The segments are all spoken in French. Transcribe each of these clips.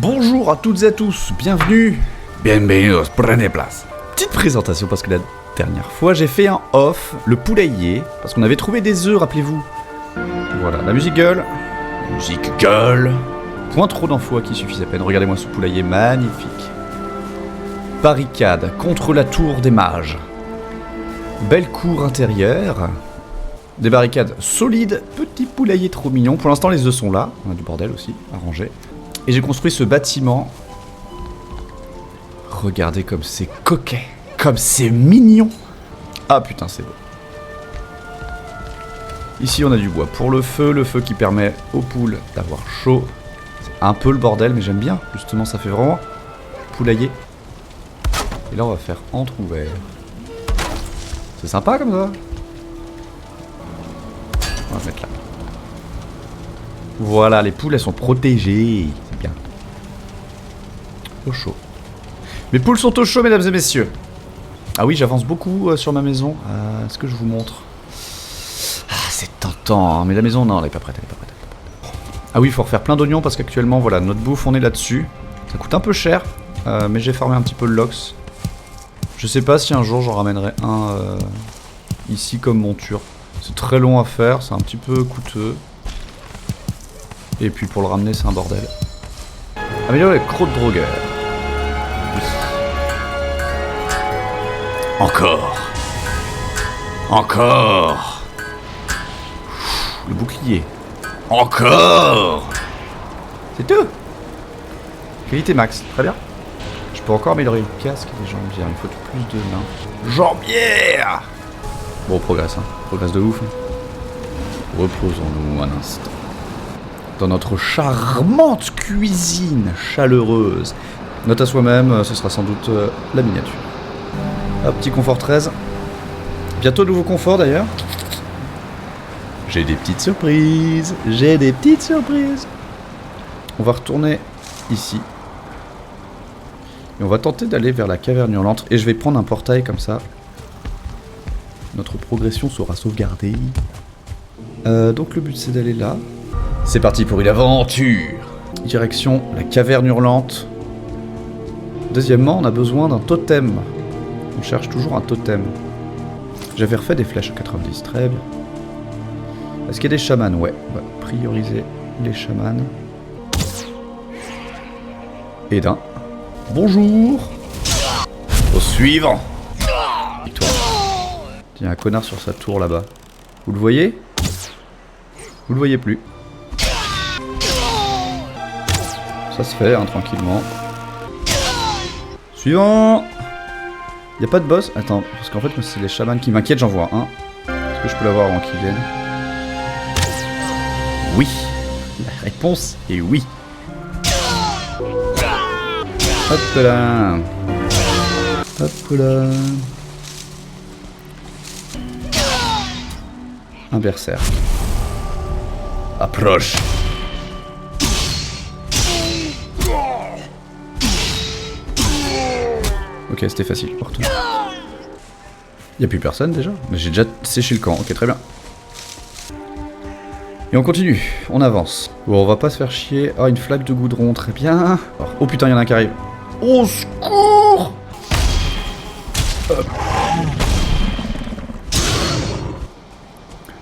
Bonjour à toutes et à tous, bienvenue. Bienvenidos, prenez place. Petite présentation parce que la dernière fois j'ai fait un off, le poulailler, parce qu'on avait trouvé des œufs, rappelez-vous. Voilà, la musique gueule. La musique gueule. Point trop d'enfoi qui suffisait à peine, regardez-moi ce poulailler magnifique. Barricade contre la tour des mages. Belle cour intérieure. Des barricades solides, petit poulailler trop mignon. Pour l'instant les œufs sont là, on a du bordel aussi, à ranger. Et j'ai construit ce bâtiment. Regardez comme c'est coquet, comme c'est mignon. Ah putain c'est beau. Ici on a du bois pour le feu qui permet aux poules d'avoir chaud. C'est un peu le bordel mais j'aime bien, justement ça fait vraiment poulailler. Et là on va faire entrouvert. C'est sympa comme ça. On va mettre là. Voilà, les poules elles sont protégées. C'est bien. Au chaud. Mes poules sont au chaud, mesdames et messieurs. Ah oui, j'avance beaucoup sur ma maison. Est-ce que je vous montre? Ah, c'est tentant. Hein. Mais la maison, non, elle est pas prête, Ah oui, il faut refaire plein d'oignons parce qu'actuellement, voilà, notre bouffe, on est là-dessus. Ça coûte un peu cher, mais j'ai farmé un petit peu le lox. Je sais pas si un jour j'en ramènerai un ici comme monture. C'est très long à faire, c'est un petit peu coûteux. Et puis pour le ramener, c'est un bordel. Améliorer les crocs de drogueur. Encore. Encore. Le bouclier. Encore. C'est tout. Qualité max, très bien. Je peux encore améliorer le casque des jambières, il faut plus de mains. Jambière. Bon, on progresse, hein. On progresse de ouf. Hein. Reposons-nous un instant. Dans notre charmante cuisine chaleureuse. Note à soi-même, ce sera sans doute la miniature. Hop, petit confort 13. Bientôt nouveau confort d'ailleurs. J'ai des petites surprises. J'ai des petites surprises. On va retourner ici. Et on va tenter d'aller vers la caverne hurlante. Et je vais prendre un portail comme ça. Notre progression sera sauvegardée. Donc le but c'est d'aller là. C'est parti pour une aventure. Direction la caverne hurlante. Deuxièmement, on a besoin d'un totem. On cherche toujours un totem. J'avais refait des flèches à 90, très bien. Est-ce qu'il y a des chamans? Ouais, on va prioriser les chamans. Et d'un. Bonjour. Au suivant. Et toi? Il y a un connard sur sa tour là-bas. Vous le voyez? Vous le voyez plus. Ça se fait, hein, tranquillement. Suivant. Y'a pas de boss? Attends, parce qu'en fait, moi, c'est les chamans qui m'inquiètent, j'en vois un. Est-ce que je peux l'avoir avant qu'il vienne? Oui. La réponse est oui. Hop là. Hop là. Un berserk. Approche. Ok, c'était facile. Y'a plus personne déjà? Mais j'ai déjà séché le camp, ok très bien. Et on continue, on avance. Bon, on va pas se faire chier. Ah, une flaque de goudron, très bien. Oh putain, y'en a un qui arrive. Au secours!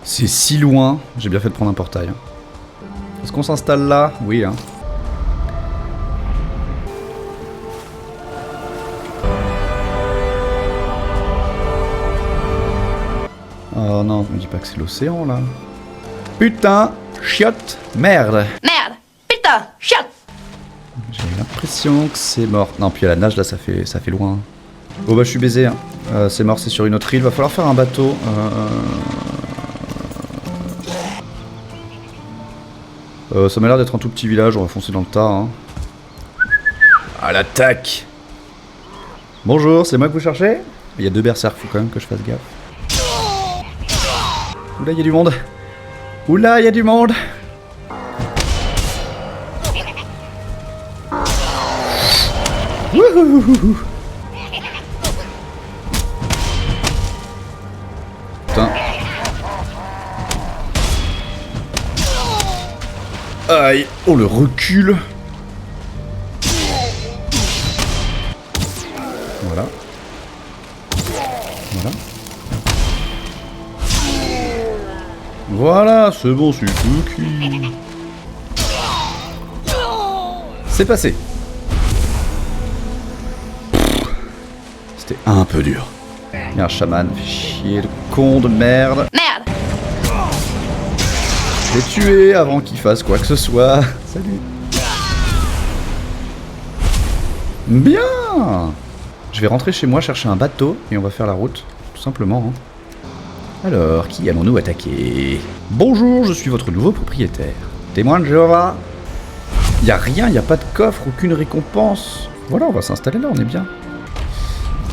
C'est si loin, j'ai bien fait de prendre un portail. Hein. Est-ce qu'on s'installe là? Oui, hein. Oh non, me dis pas que c'est l'océan là. Putain, chiotte, merde. Merde, putain, chiotte. J'ai l'impression que c'est mort. Non, puis à la nage là, ça fait loin. Oh bah je suis baisé. Hein. C'est mort, c'est sur une autre île. Va falloir faire un bateau. Ça m'a l'air d'être un tout petit village. On va foncer dans le tas. Hein. À l'attaque. Bonjour, c'est moi que vous cherchez? Il y a deux berserks, faut quand même que je fasse gaffe. Oula, il y a du monde. Oula, il y a du monde. Wouhou. Putain. Aïe. Oh, le recul. Voilà. Voilà. Voilà, c'est bon, c'est tout cuit. C'est passé. C'était un peu dur. Il y a un chaman, fait chier, le con de merde. Merde. Je l'ai tué avant qu'il fasse quoi que ce soit. Salut. Bien. Je vais rentrer chez moi chercher un bateau et on va faire la route, tout simplement. Alors, qui allons-nous attaquer? Bonjour, je suis votre nouveau propriétaire. Témoin de Jéhovah. Y a rien, y a pas de coffre, aucune récompense. Voilà, on va s'installer là, on est bien.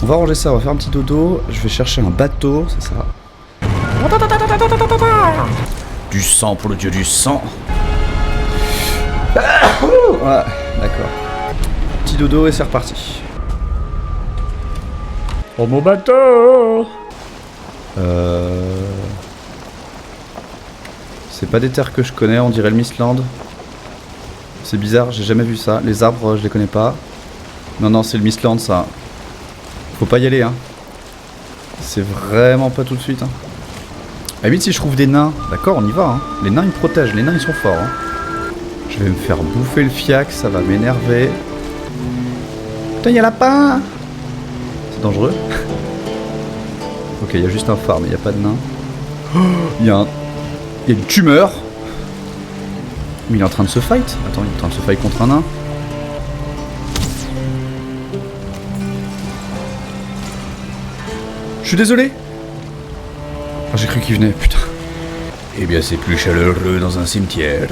On va ranger ça, on va faire un petit dodo. Je vais chercher un bateau, c'est ça. Du sang pour le dieu du sang. Ouais, d'accord. Petit dodo et c'est reparti. Oh mon bateau. C'est pas des terres que je connais, on dirait le Mistland. C'est bizarre, j'ai jamais vu ça. Les arbres, je les connais pas. Non, c'est le Mistland, ça. Faut pas y aller, hein. C'est vraiment pas tout de suite, hein. Ah oui, si je trouve des nains, d'accord, on y va, hein. Les nains, ils me protègent, les nains, ils sont forts, hein. Je vais me faire bouffer le fiac, ça va m'énerver. Putain, y'a lapin. C'est dangereux. Ok, il y a juste un phare, mais il n'y a pas de nain. Il y a une tumeur. Mais il est en train de se fight. Attends, il est en train de se fight contre un nain. Je suis désolé. Ah, j'ai cru qu'il venait, putain. Eh bien, c'est plus chaleureux dans un cimetière.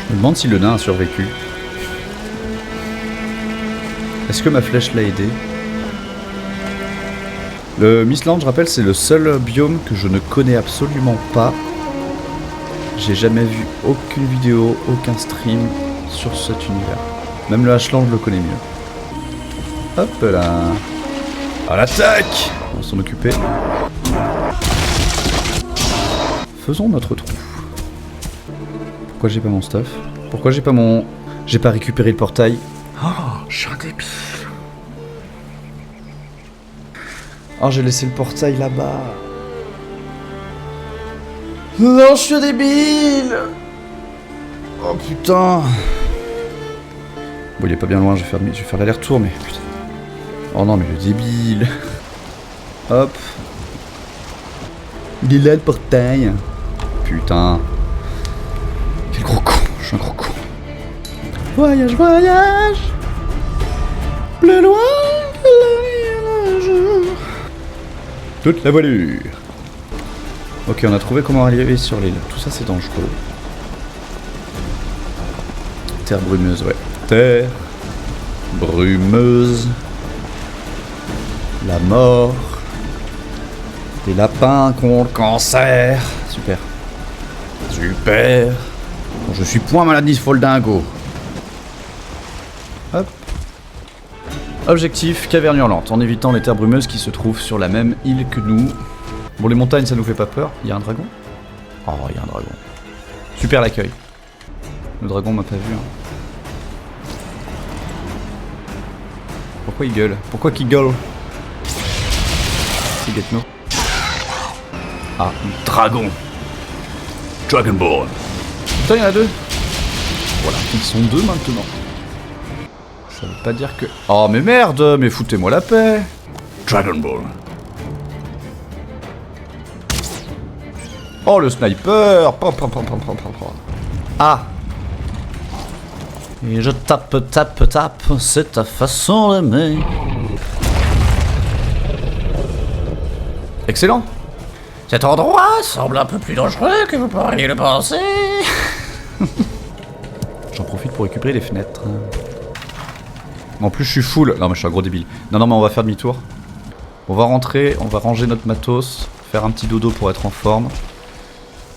Je me demande si le nain a survécu. Est-ce que ma flèche l'a aidé? Le Mistland, je rappelle, c'est le seul biome que je ne connais absolument pas. J'ai jamais vu aucune vidéo, aucun stream sur cet univers. Même le H-Land, je le connais mieux. Hop là. À l'attaque. On va s'en occuper. Faisons notre trou. Pourquoi j'ai pas mon stuff? Pourquoi j'ai pas mon... J'ai pas récupéré le portail? Oh, je suis un débile. Oh, j'ai laissé le portail là-bas. Non, je suis débile. Oh putain. Bon, il est pas bien loin, je vais faire l'aller-retour, mais putain. Oh non, mais le débile. Hop. Il est là le portail. Putain. Quel gros con, je suis un gros con. Voyage, voyage. Plus loin que la nuit jour. Toute la voilure. Ok, on a trouvé comment arriver sur l'île. Tout ça, c'est dangereux. Terre brumeuse, ouais. Terre brumeuse. La mort. Des lapins contre le cancer. Super. Super. Bon, je suis point maladie foldingo. Hop. Objectif, caverne hurlante, en évitant les terres brumeuses qui se trouvent sur la même île que nous. Bon, les montagnes, ça nous fait pas peur. Il y a un dragon? Oh, il y a un dragon. Super l'accueil. Le dragon m'a pas vu, hein. Pourquoi il gueule? Pourquoi qu'il gueule? C'est Getno. Ah, Dragon. Dragonborn. putain, il y en a deux. Voilà, ils sont deux maintenant. Ça veut pas dire que... Oh, mais merde, mais foutez-moi la paix. Dragonborn. Oh, le sniper. Pam, pam, pam, pam, pam, pam, pam. Ah. Et je tape, c'est ta façon d'aimer. Excellent. Cet endroit semble un peu plus dangereux que vous pourriez le penser. J'en profite pour récupérer les fenêtres. En plus, je suis full. Non, mais je suis un gros débile. Non, mais on va faire demi-tour. On va rentrer, on va ranger notre matos, faire un petit dodo pour être en forme.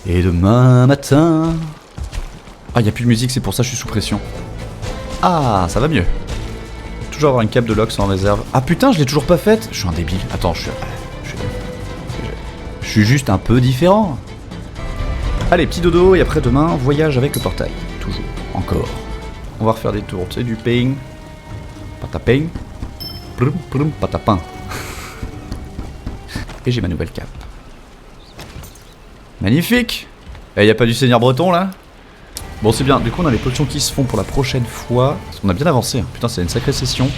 Et demain matin... Ah, il n'y a plus de musique, c'est pour ça que je suis sous pression. Ah, ça va mieux. Toujours avoir une cape de Lox en réserve. Ah putain, je l'ai toujours pas faite. Je suis un débile. Attends, je suis juste un peu différent. Allez, petit dodo, et après demain, voyage avec le portail. Toujours, encore. On va refaire des tours, tu sais, du ping. Pas ta ping. Prum, prum, patapin. Et j'ai ma nouvelle cape. Magnifique. Eh, y a pas du seigneur breton là? Bon, c'est bien, du coup on a les potions qui se font pour la prochaine fois. Parce qu'on a bien avancé, hein. Putain, c'est une sacrée session.